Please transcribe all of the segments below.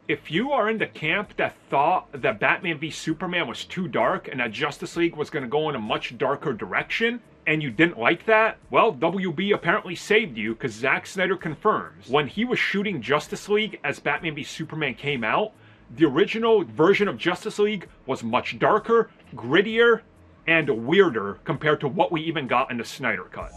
if you are in the camp that thought that Batman v Superman was too dark and that Justice League was going to go in a much darker direction, and you didn't like that, well, WB apparently saved you, because Zack Snyder confirms when he was shooting Justice League as Batman v Superman came out, the original version of Justice League was much darker, grittier, and weirder compared to what we even got in the Snyder Cut.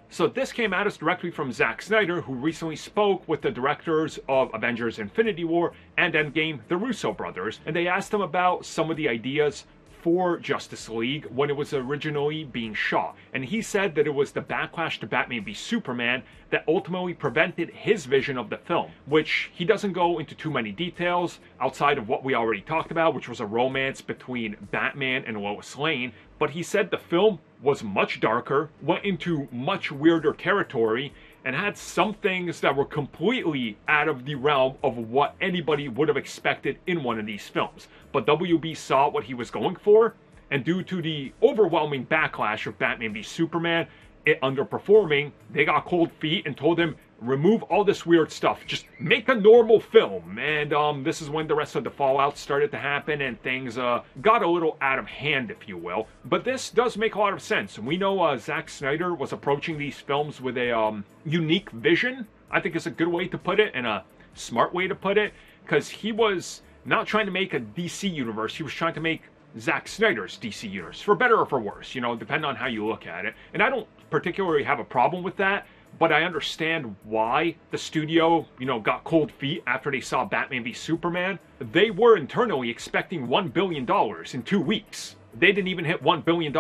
So this came at us directly from Zack Snyder, who recently spoke with the directors of Avengers Infinity War and Endgame, the Russo brothers, and they asked him about some of the ideas for Justice League when it was originally being shot. And he said that it was the backlash to Batman v Superman that ultimately prevented his vision of the film, which he doesn't go into too many details outside of what we already talked about, which was a romance between Batman and Lois Lane. But he said the film was much darker, went into much weirder territory, and had some things that were completely out of the realm of what anybody would have expected in one of these films. But WB saw what he was going for, and due to the overwhelming backlash of Batman v Superman, it underperforming, they got cold feet and told him, remove all this weird stuff, just make a normal film. And this is when the rest of the fallout started to happen and things got a little out of hand, if you will. But this does make a lot of sense. We know Zack Snyder was approaching these films with a unique vision, I think is a good way to put it, and a smart way to put it, because he was not trying to make a DC universe, he was trying to make Zack Snyder's DC universe, for better or for worse, you know, depending on how you look at it. And I don't particularly have a problem with that, but I understand why the studio, you know, got cold feet after they saw Batman v Superman. They were internally expecting $1 billion in 2 weeks. They didn't even hit $1 billion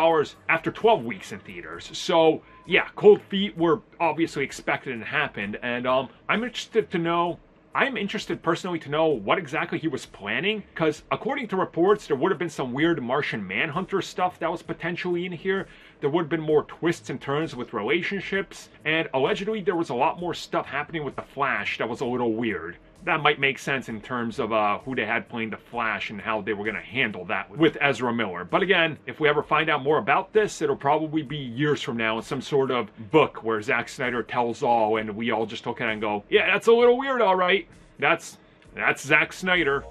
after 12 weeks in theaters. So, yeah, cold feet were obviously expected and happened. And I'm interested personally to know what exactly he was planning, because according to reports, there would have been some weird Martian Manhunter stuff that was potentially in here. There would have been more twists and turns with relationships, and allegedly there was a lot more stuff happening with the Flash that was a little weird. That might make sense in terms of who they had playing the Flash and how they were going to handle that with Ezra Miller. But again, if we ever find out more about this, it'll probably be years from now in some sort of book where Zack Snyder tells all and we all just look at it and go, yeah, that's a little weird, all right. That's Zack Snyder.